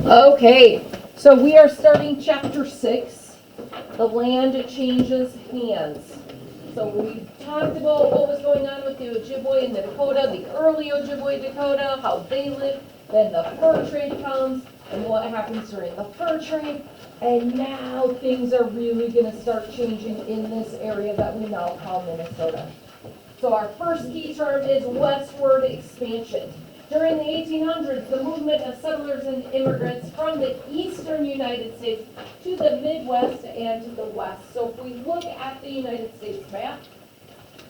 Okay, so we are starting chapter 6. The land changes hands. So we talked about what was going on with the Ojibwe and the Dakota, the early Ojibwe Dakota, how they lived, then the fur trade comes, and what happens during the fur trade. And now things are really going to start changing in this area that we now call Minnesota. So our first key term is westward expansion. During the 1800s, the movement of settlers and immigrants from the eastern United States to the Midwest and to the West. So if we look at the United States map,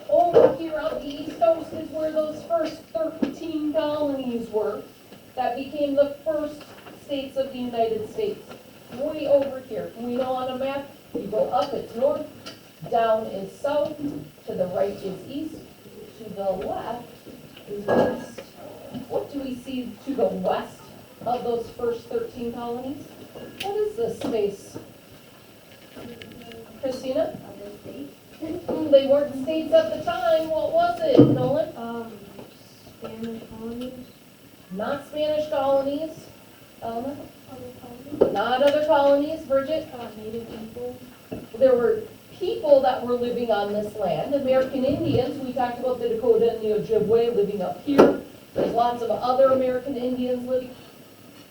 over here on the East Coast is where those first 13 colonies were that became the first states of the United States. Way over here. We know on a map, you go up, it's north, down is south, to the right is east, to the left is west. What do we see to the west of those first 13 colonies? What is this space? Christina? They weren't states at the time. What was it, Nolan? Spanish colonies. Not Spanish colonies. Other colonies. Not other colonies. Bridget? Native people. There were people that were living on this land. American Indians, we talked about the Dakota and the Ojibwe living up here. There's lots of other American Indians living.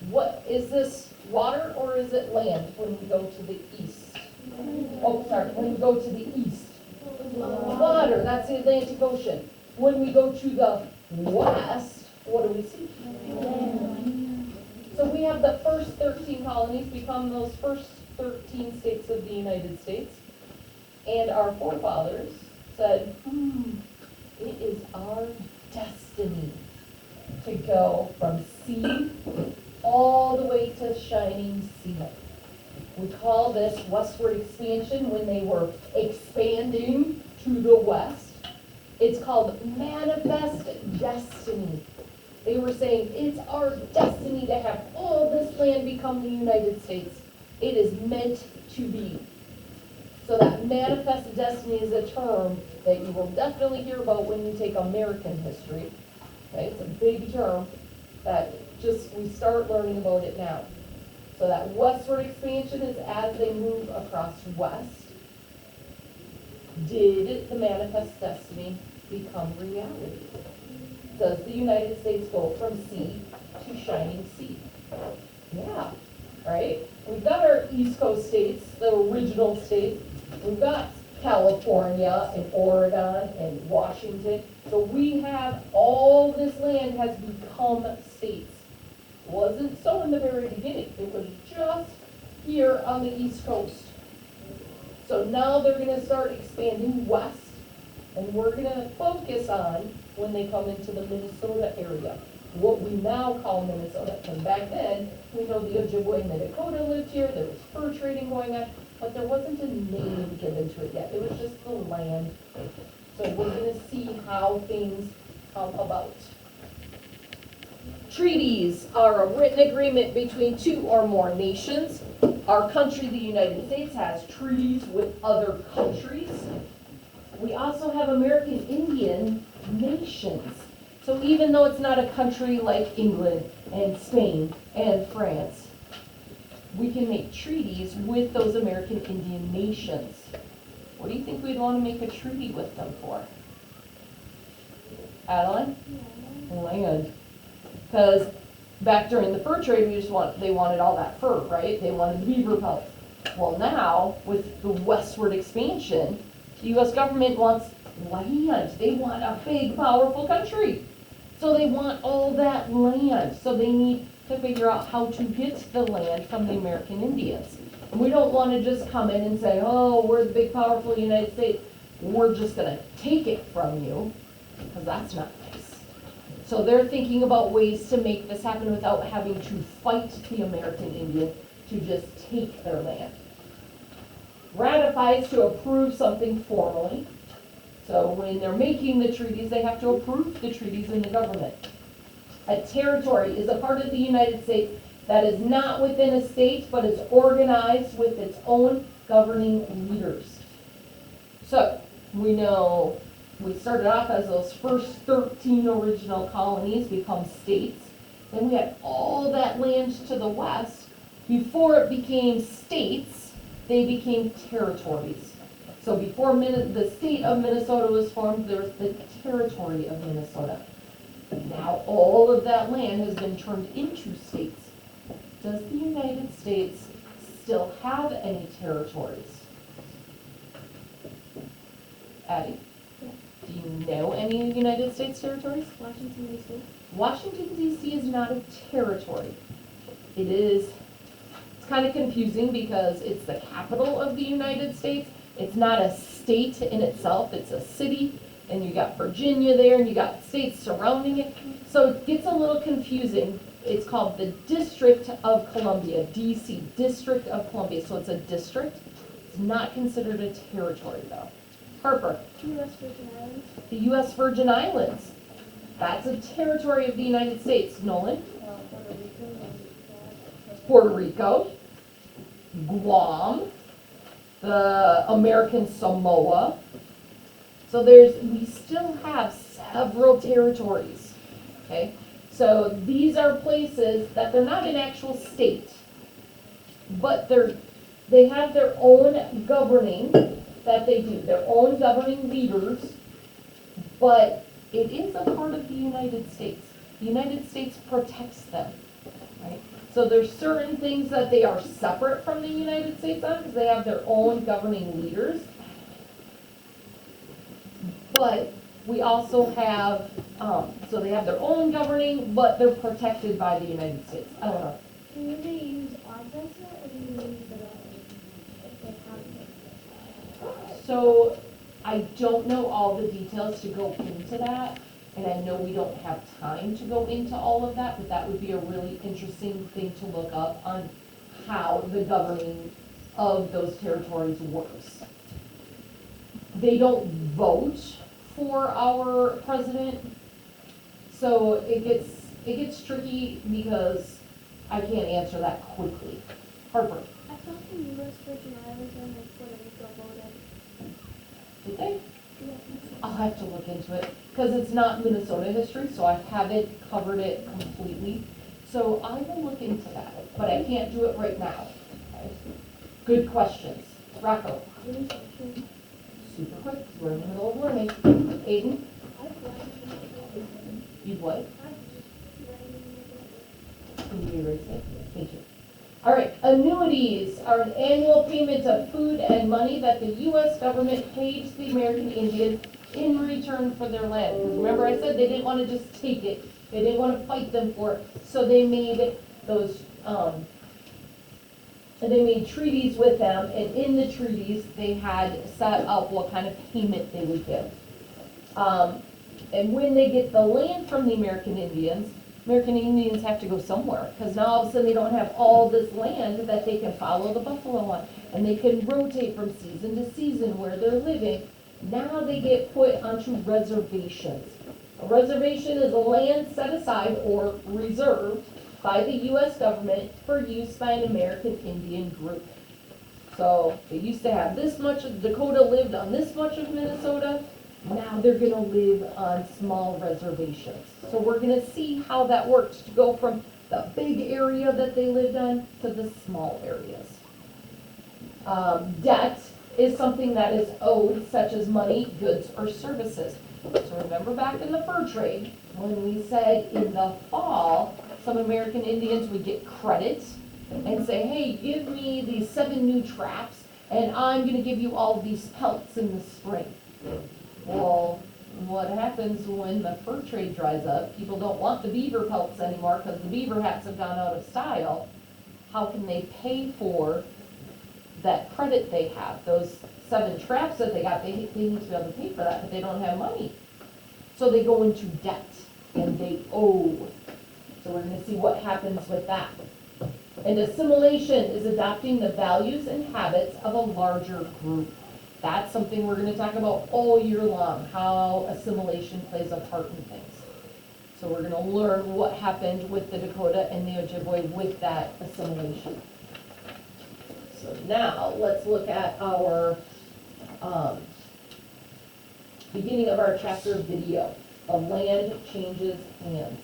What, is this water or is it land when we go to the east? Oh, sorry, when we go to the east. Water, that's the Atlantic Ocean. When we go to the west, what do we see? So we have the first 13 colonies become those first 13 states of the United States. And our forefathers said, it is our destiny to go from sea all the way to shining sea. We call this westward expansion when they were expanding to the west. It's called manifest destiny. They were saying it's our destiny to have all this land become the United States. It is meant to be. So that manifest destiny is a term that you will definitely hear about when you take American history. Okay, it's a big term that just we start learning about it now. So that westward expansion is as they move across west. Did the manifest destiny become reality? Does the United States go from sea to shining sea? Yeah, right? We've got our East Coast states, the original states. We've got California and Oregon and Washington. So we have all this land has become states. It wasn't so in the very beginning. It was just here on the East Coast. So now they're going to start expanding west. And we're going to focus on when they come into the Minnesota area. What we now call Minnesota. And back then, we know the Ojibwe and the Dakota lived here. There was fur trading going on. But there wasn't a name given to it yet. It was just the land. So we're going to see how things come about. Treaties are a written agreement between two or more nations. Our country, the United States, has treaties with other countries. We also have American Indian nations. So even though it's not a country like England and Spain and France, we can make treaties with those American Indian nations. What do you think we'd want to make a treaty with them for? Adeline? Land. Because back during the fur trade, they wanted all that fur, right? They wanted beaver pelts. Well, now, with the westward expansion, the U.S. government wants land. They want a big, powerful country. So they want all that land. So they need to figure out how to get the land from the American Indians. And we don't want to just come in and say, oh, we're the big, powerful United States. We're just going to take it from you, because that's not nice. So they're thinking about ways to make this happen without having to fight the American Indian to just take their land. Ratifies to approve something formally. So when they're making the treaties, they have to approve the treaties in the government. A territory is a part of the United States that is not within a state, but is organized with its own governing leaders. So we know we started off as those first 13 original colonies become states. Then we had all that land to the west. Before it became states, they became territories. So before the state of Minnesota was formed, there was the territory of Minnesota. Now all of that land has been turned into states. Does the United States still have any territories? Addie, do you know any United States territories? Washington D.C. Washington DC is not a territory. It's kind of confusing because it's the capital of the United States. It's not a state in itself, it's a city, and you got Virginia there, and you got states surrounding it. So it gets a little confusing. It's called the District of Columbia, DC, District of Columbia. So it's a district. It's not considered a territory though. Harper, U.S. Virgin Islands. the U.S. Virgin Islands. That's a territory of the United States. Nolan? Puerto Rico, Guam, the American Samoa. So we still have several territories, okay? So these are places that they're not an actual state, but they have their own governing that they do, their own governing leaders, but it is a part of the United States. The United States protects them, right? So there's certain things that they are separate from the United States on because they have their own governing leaders. But we also have, so they have their own governing, but they're protected by the United States. I don't know. Can they use our president or do you use if they have So I don't know all the details to go into that. And I know we don't have time to go into all of that, but that would be a really interesting thing to look up on how the governing of those territories works. They don't vote for our president, so it gets tricky because I can't answer that quickly. Harper, I thought the U.S. Virgin Islands and Puerto Rico voted. did they? Yeah. I'll have to look into it, because it's not Minnesota history, so I haven't covered it completely. So I will look into that, but I can't do it right now. Okay? Good questions. Rocco, super quick, we're in the middle of learning. Aiden, you what? Can you erase it? Thank you. All right, annuities are an annual payment of food and money that the U.S. government paid to the American Indians in return for their land. Because remember I said they didn't want to just take it. They didn't want to fight them for it. So they made those, they made treaties with them, and in the treaties, they had set up what kind of payment they would give. And when they get the land from the American Indians have to go somewhere, because now all of a sudden they don't have all this land that they can follow the buffalo on, and they can rotate from season to season where they're living. Now they get put onto reservations. A reservation is a land set aside or reserved by the U.S. government for use by an American Indian group. So they used to have this much of Dakota lived on this much of Minnesota. Now they're going to live on small reservations. So we're going to see how that works to go from the big area that they lived on to the small areas. Debt is something that is owed, such as money, goods, or services. So remember back in the fur trade, when we said in the fall, some American Indians would get credit and say, hey, give me these 7 new traps, and I'm going to give you all these pelts in the spring. Well, what happens when the fur trade dries up? People don't want the beaver pelts anymore because the beaver hats have gone out of style. How can they pay for that credit they have? Those 7 traps that they got, they need to be able to pay for that, but they don't have money. So they go into debt and they owe. So we're going to see what happens with that. And assimilation is adopting the values and habits of a larger group. That's something we're going to talk about all year long, how assimilation plays a part in things. So we're going to learn what happened with the Dakota and the Ojibwe with that assimilation. So now let's look at our beginning of our chapter video. The land changes hands.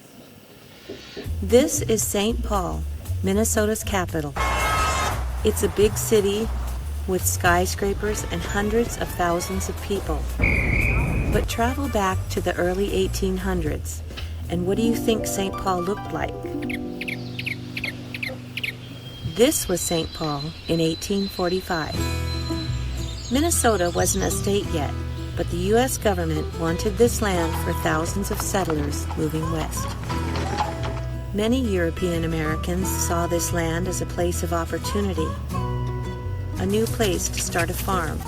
This is St. Paul, Minnesota's capital. It's a big city with skyscrapers and hundreds of thousands of people. But travel back to the early 1800s, and what do you think St. Paul looked like? This was St. Paul in 1845. Minnesota wasn't a state yet, but the U.S. government wanted this land for thousands of settlers moving west. Many European Americans saw this land as a place of opportunity, a new place to start a farm,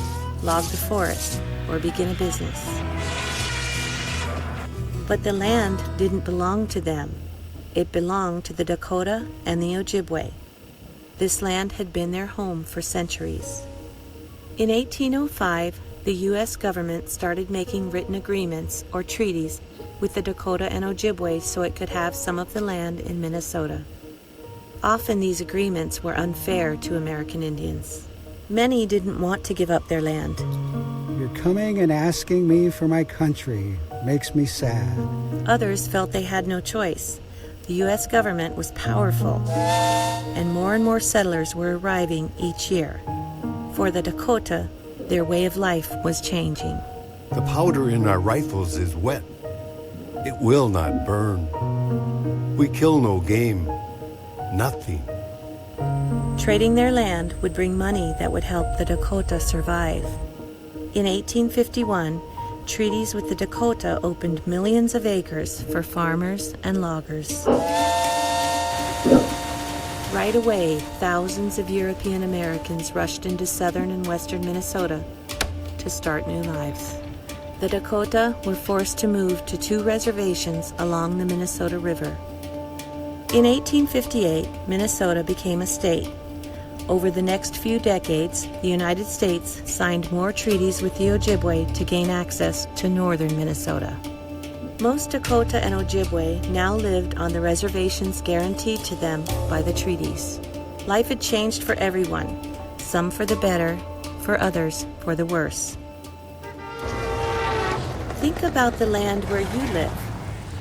log the forest, or begin a business. But the land didn't belong to them. It belonged to the Dakota and the Ojibwe. This land had been their home for centuries. In 1805, the U.S. government started making written agreements or treaties with the Dakota and Ojibwe so it could have some of the land in Minnesota. Often these agreements were unfair to American Indians. Many didn't want to give up their land. You're coming and asking me for my country. Makes me sad. Others felt they had no choice. The U.S. government was powerful, and more settlers were arriving each year. For the Dakota, their way of life was changing. The powder in our rifles is wet. It will not burn. We kill no game. Nothing. Trading their land would bring money that would help the Dakota survive. In 1851, treaties with the Dakota opened millions of acres for farmers and loggers. Right away, thousands of European Americans rushed into southern and western Minnesota to start new lives. The Dakota were forced to move to 2 reservations along the Minnesota River. In 1858, Minnesota became a state. Over the next few decades, the United States signed more treaties with the Ojibwe to gain access to northern Minnesota. Most Dakota and Ojibwe now lived on the reservations guaranteed to them by the treaties. Life had changed for everyone, some for the better, for others for the worse. Think about the land where you live.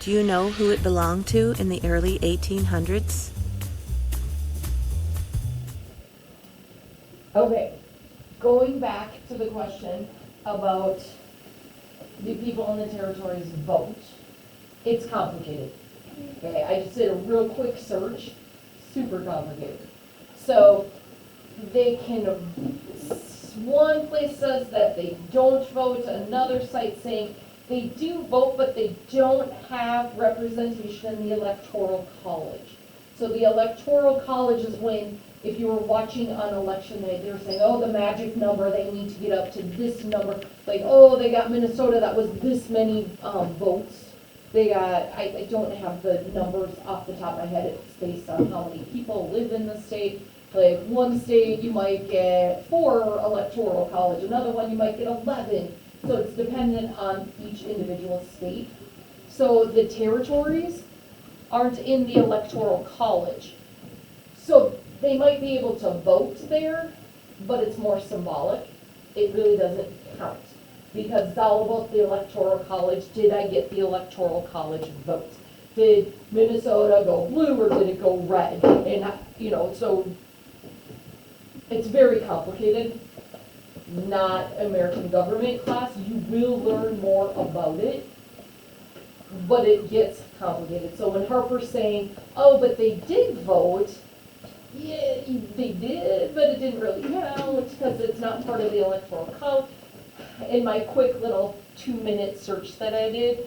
Do you know who it belonged to in the early 1800s? Okay, going back to the question about do people in the territories vote, it's complicated. Okay, I just did a real quick search, super complicated. So they can, one place says that they don't vote, another site saying they do vote, but they don't have representation in the Electoral College. So the Electoral College is when, if you were watching on election day, they were saying, oh, the magic number, they need to get up to this number. Like, oh, they got Minnesota, that was this many votes. They got, I don't have the numbers off the top of my head, it's based on how many people live in the state. Like, one state you might get 4 Electoral College, another one you might get 11. So it's dependent on each individual state. So the territories aren't in the Electoral College. So they might be able to vote there, but it's more symbolic. It really doesn't count. Because it's all about the Electoral College. Did I get the Electoral College vote? Did Minnesota go blue or did it go red? And, so it's very complicated. Not American government class. You will learn more about it, but it gets complicated. So when Harper's saying, oh, but they did vote, yeah, they did, but it didn't really count because it's not part of the Electoral College. In my quick little 2-minute search that I did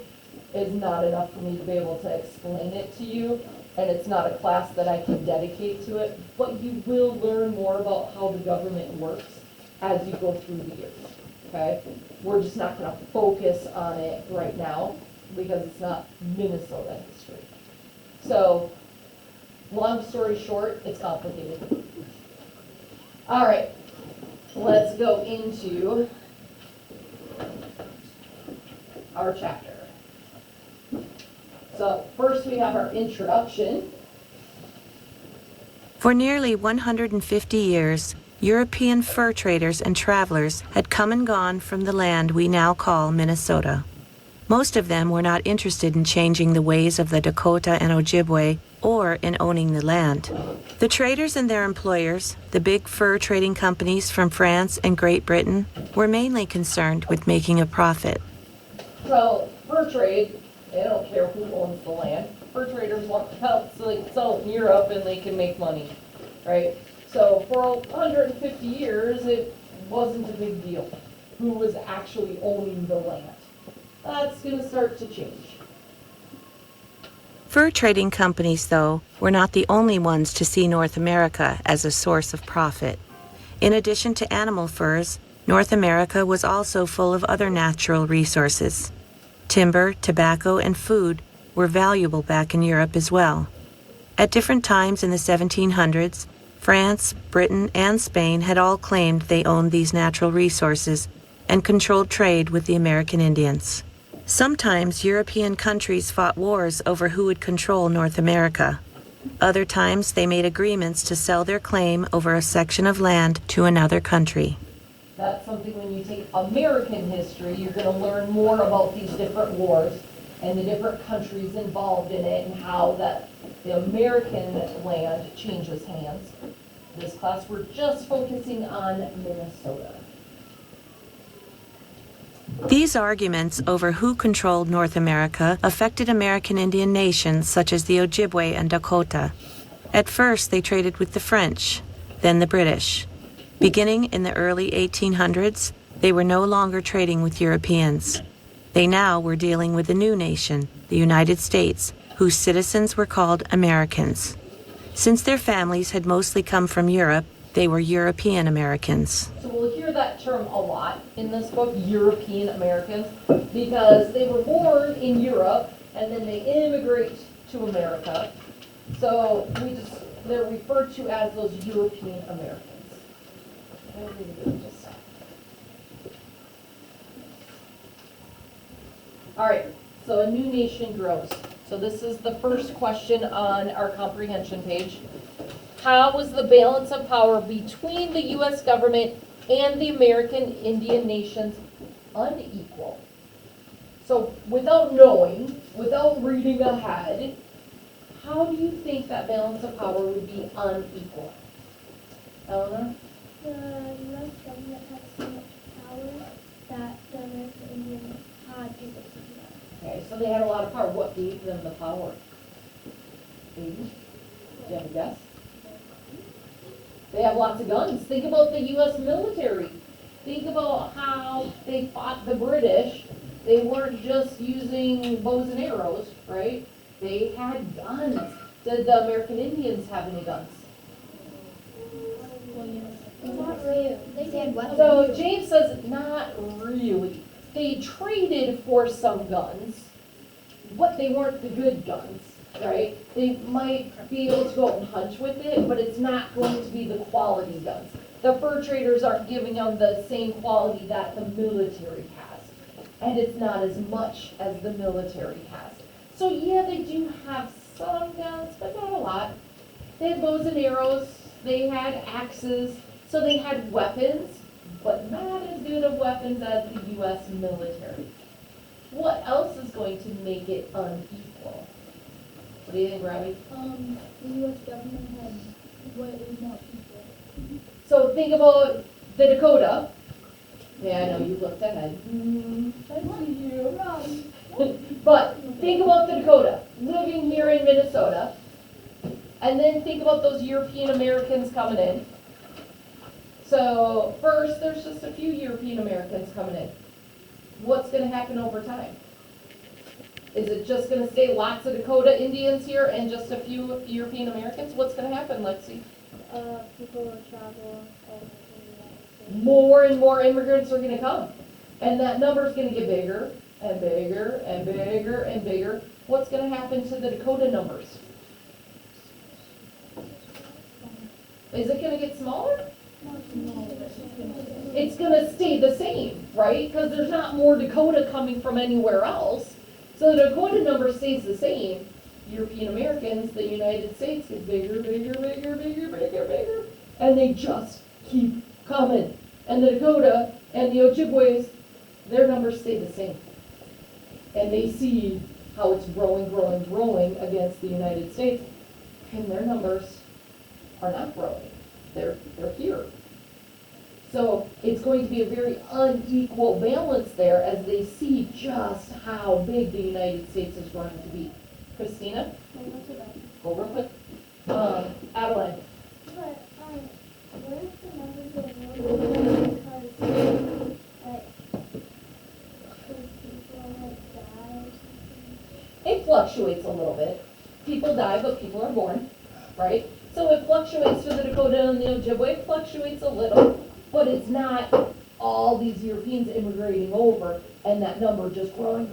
is not enough for me to be able to explain it to you, and it's not a class that I can dedicate to it, but you will learn more about how the government works as you go through the years, okay? We're just not gonna focus on it right now because it's not Minnesota history. So, long story short, it's complicated. All right, let's go into our chapter. So first we have our introduction. For nearly 150 years, European fur traders and travelers had come and gone from the land we now call Minnesota. Most of them were not interested in changing the ways of the Dakota and Ojibwe or in owning the land. The traders and their employers, the big fur trading companies from France and Great Britain, were mainly concerned with making a profit. So fur trade, they don't care who owns the land. Fur traders want to help so they can sell it in Europe and they can make money, right? So for 150 years, it wasn't a big deal who was actually owning the land. That's going to start to change. Fur trading companies, though, were not the only ones to see North America as a source of profit. In addition to animal furs, North America was also full of other natural resources. Timber, tobacco, and food were valuable back in Europe as well. At different times in the 1700s, France, Britain, and Spain had all claimed they owned these natural resources and controlled trade with the American Indians. Sometimes European countries fought wars over who would control North America. Other times they made agreements to sell their claim over a section of land to another country. That's something when you take American history, you're going to learn more about these different wars and the different countries involved in it and how that the American land changes hands. This class, we're just focusing on Minnesota. These arguments over who controlled North America affected American Indian nations such as the Ojibwe and Dakota. At first, they traded with the French, then the British. Beginning in the early 1800s, they were no longer trading with Europeans. They now were dealing with a new nation, the United States, whose citizens were called Americans. Since their families had mostly come from Europe, they were European Americans. So we'll hear that term a lot in this book, European Americans, because they were born in Europe and then they immigrate to America. So they're referred to as those European Americans. All right, so a new nation grows. So this is the first question on our comprehension page. How was the balance of power between the U.S. government and the American Indian nations unequal? So without knowing, without reading ahead, how do you think that balance of power would be unequal? Eleanor? The U.S. government had so much power that the American Indians had to listen to them. Okay, so they had a lot of power. What gave them the power? Baby? Do you have a guess? They have lots of guns. Think about the U.S. military. Think about how they fought the British. They weren't just using bows and arrows, right? They had guns. Did the American Indians have any guns? Not really. They had weapons. So James says not really. They traded for some guns, but they weren't the good guns, right? They might be able to go out and hunt with it, but it's not going to be the quality guns. The fur traders aren't giving them the same quality that the military has, and it's not as much as the military has. So yeah, they do have some guns, but not a lot. They had bows and arrows, they had axes, so they had weapons, but not as good of weapons as the U.S. military. What else is going to make it unequal? What do you think, Robbie? The U.S. government had way more people. So think about the Dakota. Yeah, I know you looked ahead. I see you. But think about the Dakota, living here in Minnesota, and then think about those European Americans coming in. So first, there's just a few European Americans coming in. What's going to happen over time? Is it just going to stay lots of Dakota Indians here and just a few European Americans? What's going to happen, Lexi? People will travel all over the United States. More and more immigrants are going to come. And that number is going to get bigger and bigger and bigger and bigger. What's going to happen to the Dakota numbers? Is it going to get smaller? It's going to stay the same, right? Because there's not more Dakota coming from anywhere else. So the Dakota number stays the same. European Americans, the United States gets bigger, bigger, bigger, bigger, bigger, bigger. And they just keep coming. And the Dakota and the Ojibways, their numbers stay the same. and they see how it's growing against the United States, and their numbers are not growing. They're here. So it's going to be a very unequal balance there as they see just how big the United States is going to be. Christina, go real quick. Adeline. But, what if the numbers are more because, like, people, like, die or something? It fluctuates a little bit. People die, but people are born, right? So it fluctuates for the Dakota and the Ojibwe, it fluctuates a little, but it's not all these Europeans immigrating over and that number just growing.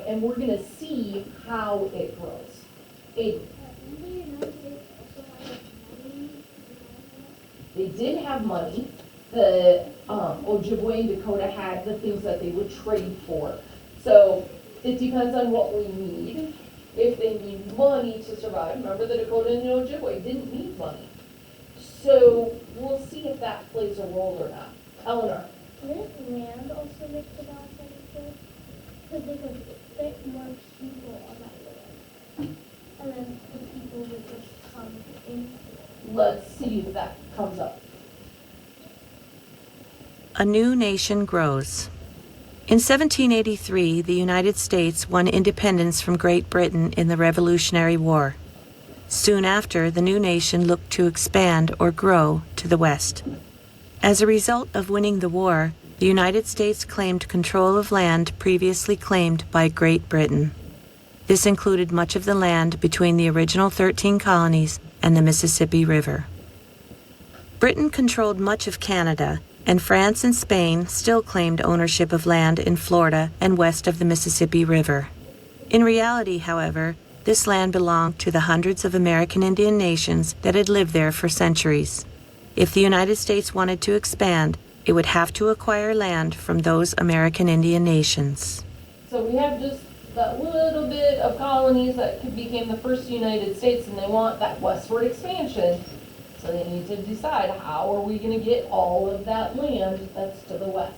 And we're gonna see how it grows. Aiden. Didn't the United States also have money? They did have money. The Ojibwe and Dakota had the things that they would trade for. So it depends on what we need. If they need money to survive, remember the Dakota and the Ojibwe didn't need money. So we'll see if that plays a role or not. Eleanor. Didn't land also make the balance unequal? Because they could fit more people on that land. And then the people would just come into it. Let's see if that comes up. A new nation grows. In 1783, the United States won independence from Great Britain in the Revolutionary War. Soon after, the new nation looked to expand or grow to the west. As a result of winning the war, the United States claimed control of land previously claimed by Great Britain. This included much of the land between the original 13 colonies and the Mississippi River. Britain controlled much of Canada, and France and Spain still claimed ownership of land in Florida and west of the Mississippi River. In reality, however, this land belonged to the hundreds of American Indian nations that had lived there for centuries. If the United States wanted to expand, it would have to acquire land from those American Indian nations. So we have just that little bit of colonies that became the first United States, and they want that westward expansion. So they need to decide, how are we going to get all of that land that's to the west?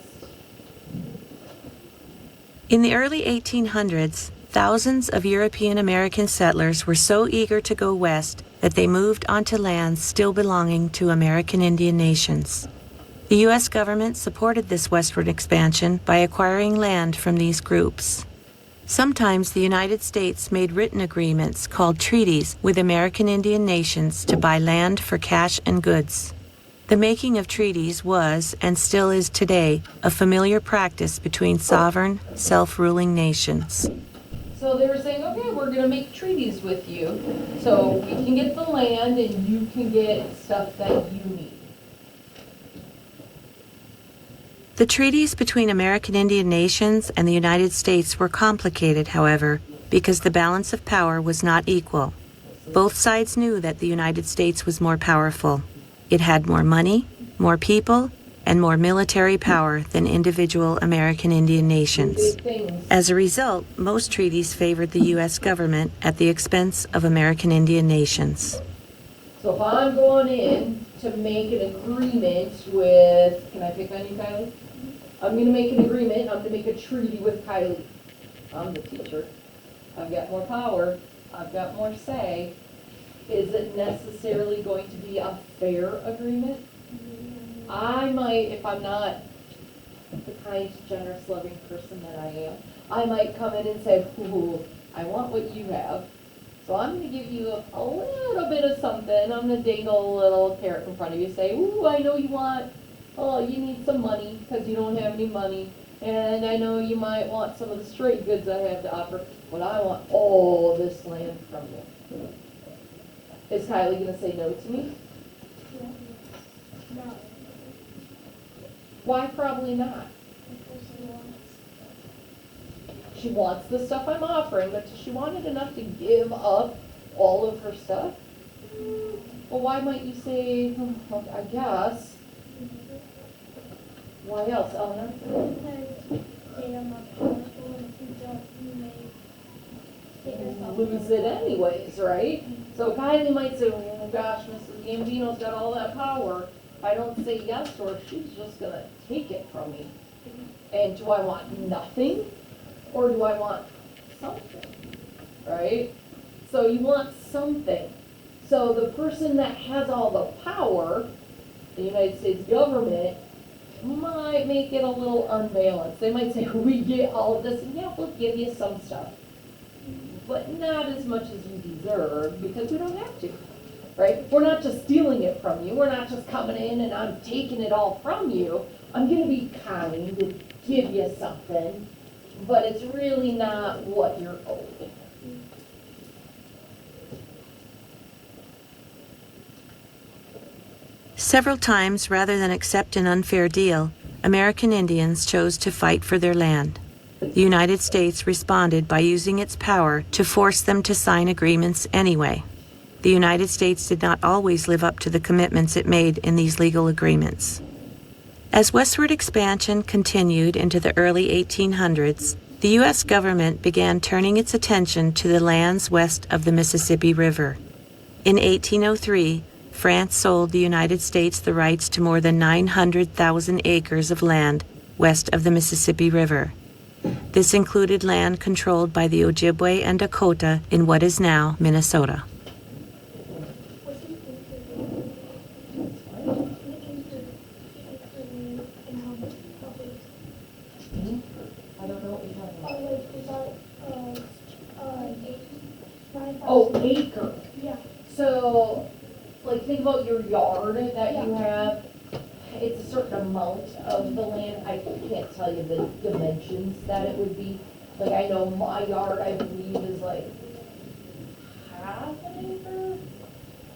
In the early 1800s, thousands of European American settlers were so eager to go west that they moved onto lands still belonging to American Indian nations. The U.S. government supported this westward expansion by acquiring land from these groups. Sometimes the United States made written agreements called treaties with American Indian nations to buy land for cash and goods. The making of treaties was, and still is today, a familiar practice between sovereign, self-ruling nations. So they were saying, okay, we're going to make treaties with you, so we can get the land and you can get stuff that you need. The treaties between American Indian nations and the United States were complicated, however, because the balance of power was not equal. Both sides knew that the United States was more powerful. It had more money, more people, and more military power than individual American Indian nations. As a result, most treaties favored the U.S. government at the expense of American Indian nations. So if I'm going in to make an agreement with, can I pick on you, Kylie? I'm going to make an agreement, I'm going to make a treaty with Kylie. I'm the teacher. I've got more power, I've got more say. Is it necessarily going to be a fair agreement? I might, if I'm not the kind, generous, loving person that I am, I might come in and say, ooh, I want what you have. So I'm going to give you a little bit of something. I'm going to dangle a little carrot in front of you, say, ooh, I know you want, oh, you need some money because you don't have any money. And I know you might want some of the straight goods I have to offer, but I want all this land from you. Is Kylie going to say no to me? No. Why probably not? She wants the stuff I'm offering, but does she want it enough to give up all of her stuff? Well, why might you say, okay, I guess. Why else, Eleanor? Because they are more powerful, and if you don't, you may get yourself Lose it anyways, right? So Kylie might say, oh gosh, Mrs. Gambino's got all that power. If I don't say yes to her, she's just gonna take it from me. And do I want nothing? Or do I want something, right? So you want something. So the person that has all the power, the United States government, might make it a little unbalanced. They might say, we get all of this, and yeah, we'll give you some stuff, but not as much as you deserve, because we don't have to, right? We're not just stealing it from you. We're not just coming in and I'm taking it all from you. I'm gonna be kind and give you something, but it's really not what you're owed. Several times, rather than accept an unfair deal, American Indians chose to fight for their land. The United States responded by using its power to force them to sign agreements anyway. The United States did not always live up to the commitments it made in these legal agreements. As westward expansion continued into the early 1800s, the U.S. government began turning its attention to the lands west of the Mississippi River. In 1803, France sold the United States the rights to more than 900,000 acres of land west of the Mississippi River. This included land controlled by the Ojibwe and Dakota in what is now Minnesota. I don't know what you're talking about. Oh, Oh, acre. yeah. So, like, think about your yard that you have. It's a certain amount of the land. I can't tell you the dimensions that it would be. Like, I know my yard, I believe, is like half an acre.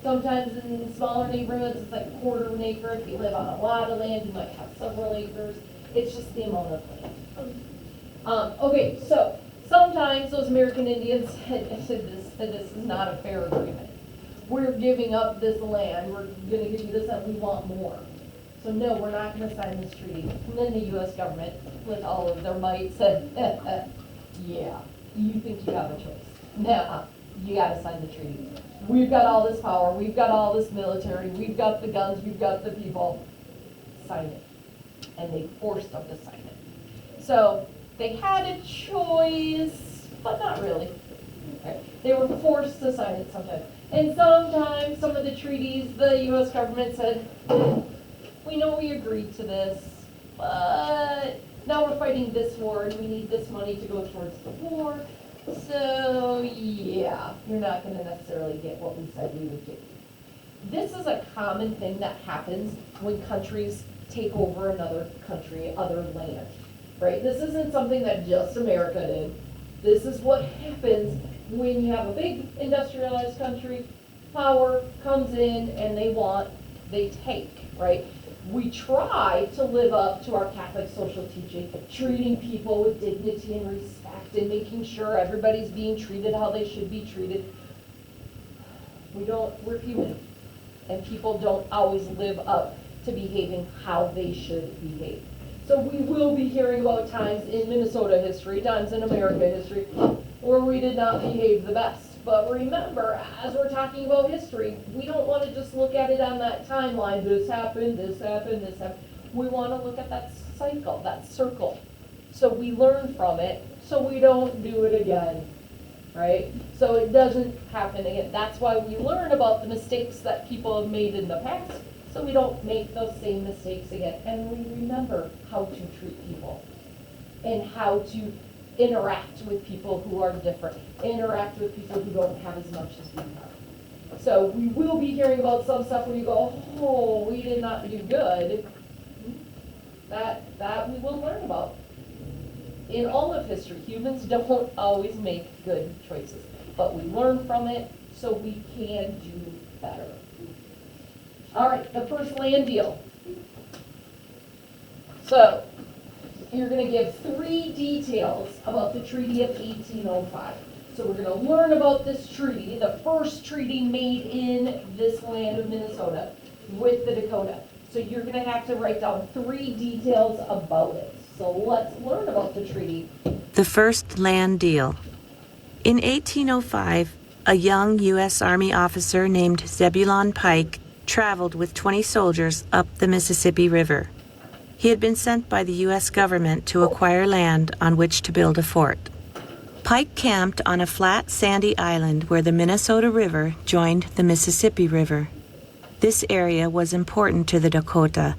Sometimes in smaller neighborhoods, it's like a quarter of an acre. If you live on a lot of land, you might have several acres. It's just the amount of land. Okay, so sometimes those American Indians said this is not a fair agreement. We're giving up this land, we're gonna give you this and we want more. So no, we're not gonna sign this treaty. And then the US government, with all of their might, said, yeah, you think you have a choice. Nah, you gotta sign the treaty. We've got all this power, we've got all this military, we've got the guns, we've got the people. Sign it. And they forced them to sign it. So they had a choice, but not really. Okay. They were forced to sign it sometimes. And sometimes, some of the treaties, the US government said, we know we agreed to this, but now we're fighting this war and we need this money to go towards the war. So yeah, you're not gonna necessarily get what we said we would give you. This is a common thing that happens when countries take over another country, other land, right? This isn't something that just America did. This is what happens when you have a big industrialized country, power comes in and they take, right? We try to live up to our Catholic social teaching, treating people with dignity and respect and making sure everybody's being treated how they should be treated. We're human, and people don't always live up to behaving how they should behave. So we will be hearing about times in Minnesota history, times in America history, where we did not behave the best. But remember, as we're talking about history, we don't want to just look at it on that timeline, this happened, this happened, this happened. We want to look at that cycle, that circle. So we learn from it, so we don't do it again, right? So it doesn't happen again. That's why we learn about the mistakes that people have made in the past, so we don't make those same mistakes again. And we remember how to treat people and how to interact with people who are different, interact with people who don't have as much as we have. So we will be hearing about some stuff where you go, oh, we did not do good. That we will learn about. In all of history, humans don't always make good choices, but we learn from it so we can do better. All right, the first land deal. So, you're going to give 3 details about the Treaty of 1805. So we're going to learn about this treaty, the first treaty made in this land of Minnesota with the Dakota. So you're going to have to write down 3 details about it. So let's learn about the treaty. The first land deal. In 1805, a young U.S. Army officer named Zebulon Pike traveled with 20 soldiers up the Mississippi River. He had been sent by the U.S. government to acquire land on which to build a fort. Pike camped on a flat, sandy island where the Minnesota River joined the Mississippi River. This area was important to the Dakota.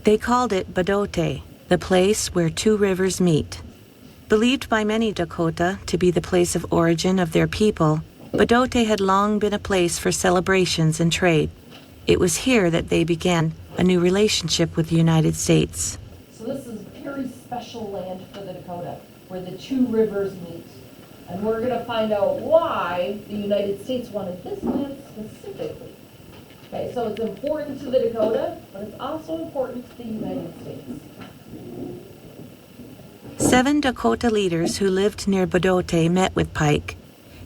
They called it Bdote, the place where two rivers meet. Believed by many Dakota to be the place of origin of their people, Bdote had long been a place for celebrations and trade. It was here that they began a new relationship with the United States. So this is very special land for the Dakota, where the two rivers meet. And we're going to find out why the United States wanted this land specifically. Okay, so it's important to the Dakota, but it's also important to the United States. 7 Dakota leaders who lived near Bdote met with Pike.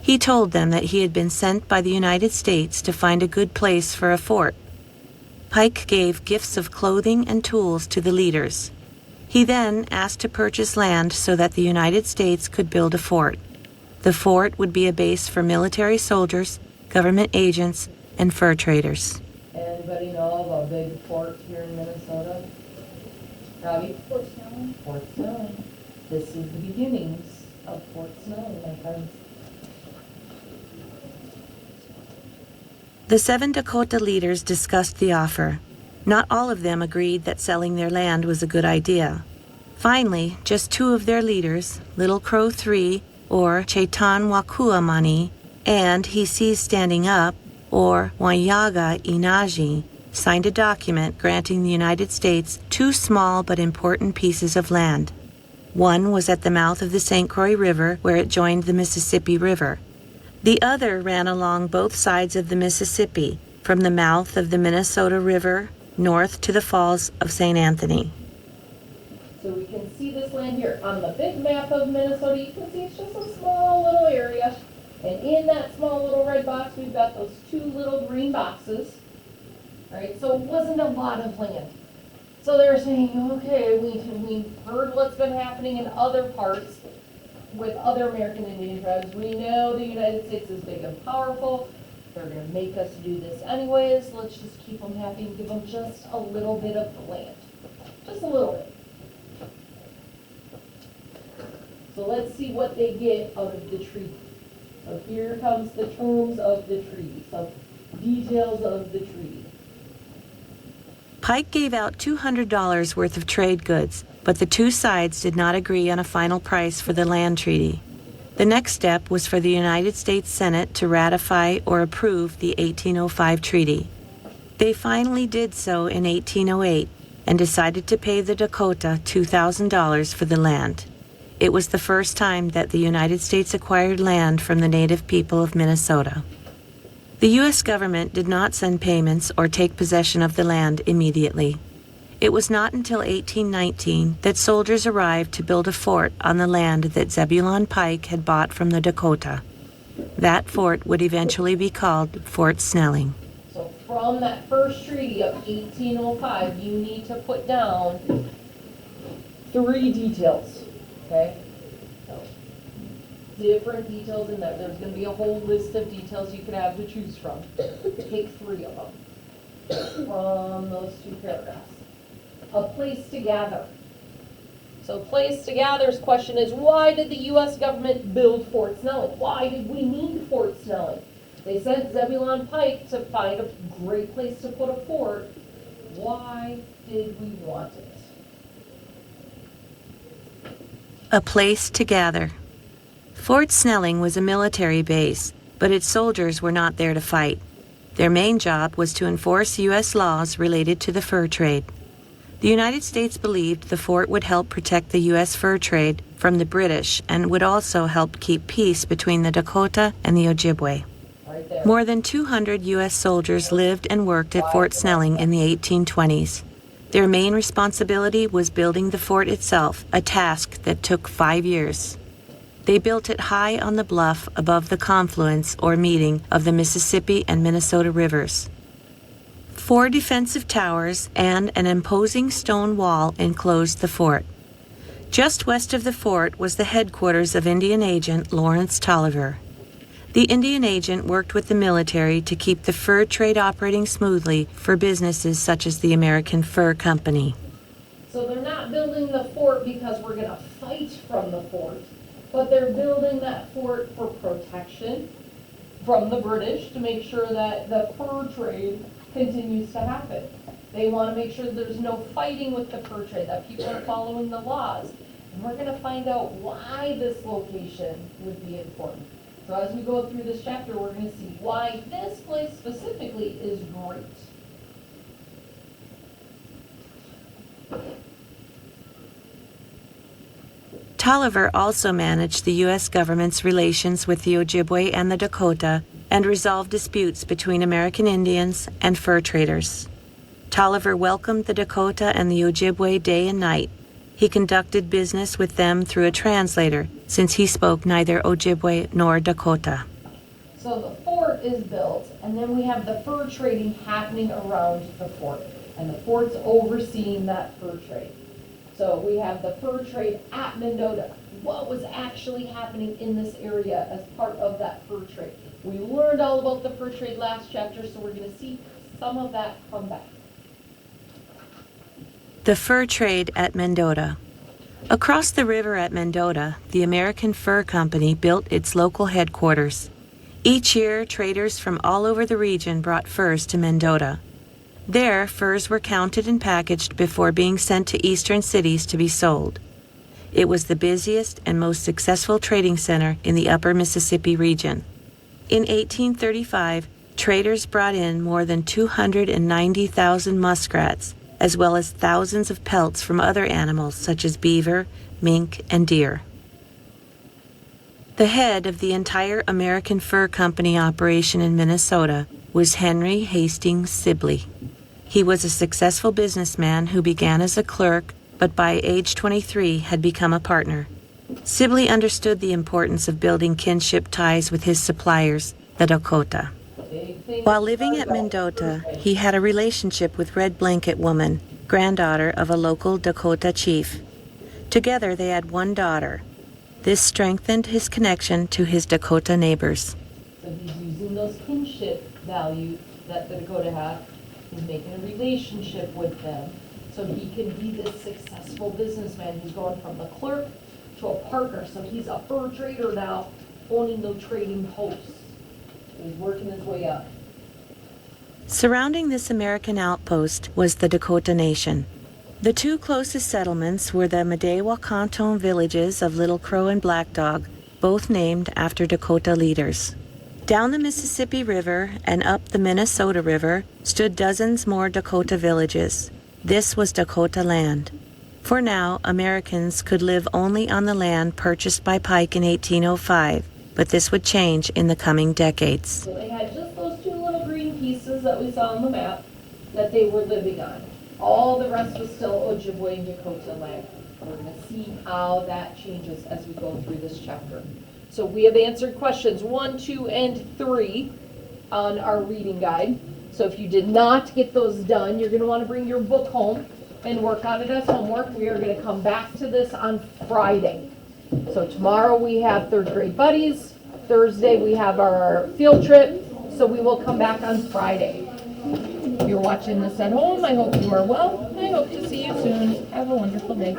He told them that he had been sent by the United States to find a good place for a fort. Pike gave gifts of clothing and tools to the leaders. He then asked to purchase land so that the United States could build a fort. The fort would be a base for military soldiers, government agents, and fur traders. Anybody know of a big fort here in Minnesota? Robbie? Fort Snelling. Fort Snelling. This is the beginnings of Fort Snelling, my friends. The 7 Dakota leaders discussed the offer. Not all of them agreed that selling their land was a good idea. Finally, just 2 of their leaders, Little Crow 3, or Chetan Wakuamani, and He Sees Standing Up, or Wanyaga Inaji, signed a document granting the United States 2 small but important pieces of land. One was at the mouth of the St. Croix River, where it joined the Mississippi River. The other ran along both sides of the Mississippi, from the mouth of the Minnesota River north to the Falls of St. Anthony. So we can see this land here. On the big map of Minnesota, you can see it's just a small little area. And in that small little red box, we've got those 2 little green boxes. All right, so it wasn't a lot of land. So they're saying, okay, we heard what's been happening in other parts with other American Indian tribes. We know the United States is big and powerful. They're going to make us do this anyways. Let's just keep them happy and give them just a little bit of the land. Just a little bit. So let's see what they get out of the treaty. So here comes the terms of the treaty. So details of the treaty. Pike gave out $200 worth of trade goods, but the 2 sides did not agree on a final price for the land treaty. The next step was for the United States Senate to ratify or approve the 1805 treaty. They finally did so in 1808 and decided to pay the Dakota $2,000 for the land. It was the first time that the United States acquired land from the native people of Minnesota. The U.S. government did not send payments or take possession of the land immediately. It was not until 1819 that soldiers arrived to build a fort on the land that Zebulon Pike had bought from the Dakota. That fort would eventually be called Fort Snelling. So from that first treaty of 1805, you need to put down 3 details, okay? So, different details in there. There's going to be a whole list of details you could have to choose from. Take 3 of them from those 2 paragraphs. A place to gather. So place to gather's question is, why did the U.S. government build Fort Snelling? Why did we need Fort Snelling? They sent Zebulon Pike to find a great place to put a fort. Why did we want it? A place to gather. Fort Snelling was a military base, but its soldiers were not there to fight. Their main job was to enforce U.S. laws related to the fur trade. The United States believed the fort would help protect the U.S. fur trade from the British and would also help keep peace between the Dakota and the Ojibwe. Right there. More than 200 U.S. soldiers lived and worked at Fort Snelling in the 1820s. Their main responsibility was building the fort itself, a task that took 5 years. They built it high on the bluff above the confluence or meeting of the Mississippi and Minnesota rivers. 4 defensive towers and an imposing stone wall enclosed the fort. Just west of the fort was the headquarters of Indian Agent Lawrence Tolliver. The Indian agent worked with the military to keep the fur trade operating smoothly for businesses such as the American Fur Company. So they're not building the fort because we're going to fight from the fort. but they're building that fort for protection from the British to make sure that the fur trade continues to happen. They want to make sure there's no fighting with the fur trade, that people are following the laws. And we're going to find out why this location would be important. So as we go through this chapter, we're going to see why this place specifically is great. Tolliver also managed the U.S. government's relations with the Ojibwe and the Dakota and resolved disputes between American Indians and fur traders. Tolliver welcomed the Dakota and the Ojibwe day and night. He conducted business with them through a translator, since he spoke neither Ojibwe nor Dakota. So the fort is built, and then we have the fur trading happening around the fort, and the fort's overseeing that fur trade. So we have the fur trade at Mendota. What was actually happening in this area as part of that fur trade? We learned all about the fur trade last chapter, so we're going to see some of that come back. The fur trade at Mendota. Across the river at Mendota, the American Fur Company built its local headquarters. Each year, traders from all over the region brought furs to Mendota. There, furs were counted and packaged before being sent to eastern cities to be sold. It was the busiest and most successful trading center in the upper Mississippi region. In 1835, traders brought in more than 290,000 muskrats, as well as thousands of pelts from other animals such as beaver, mink, and deer. The head of the entire American Fur Company operation in Minnesota was Henry Hastings Sibley. He was a successful businessman who began as a clerk, but by age 23 had become a partner. Sibley understood the importance of building kinship ties with his suppliers, the Dakota. While living at Mendota, he had a relationship with Red Blanket Woman, granddaughter of a local Dakota chief. Together they had one daughter. This strengthened his connection to his Dakota neighbors. So he's using those kinship values that the Dakota have. He's making a relationship with them so he can be this successful businessman. He's going from the clerk to a partner. So he's a fur trader now, owning the trading posts. He's working his way up. Surrounding this American outpost was the Dakota Nation. The two closest settlements were the Medewa-Canton villages of Little Crow and Black Dog, both named after Dakota leaders. Down the Mississippi River and up the Minnesota River stood dozens more Dakota villages. This was Dakota land. For now, Americans could live only on the land purchased by Pike in 1805, but this would change in the coming decades. So they had just those two little green pieces that we saw on the map that they were living on. All the rest was still Ojibwe and Dakota land. We're going to see how that changes as we go through this chapter. So we have answered questions 1, 2, and 3 on our reading guide. So if you did not get those done, you're going to want to bring your book home and work on it as homework. We are going to come back to this on Friday. So tomorrow we have third grade buddies. Thursday we have our field trip. So we will come back on Friday. If you're watching this at home, I hope you are well. I hope to see you soon. Have a wonderful day.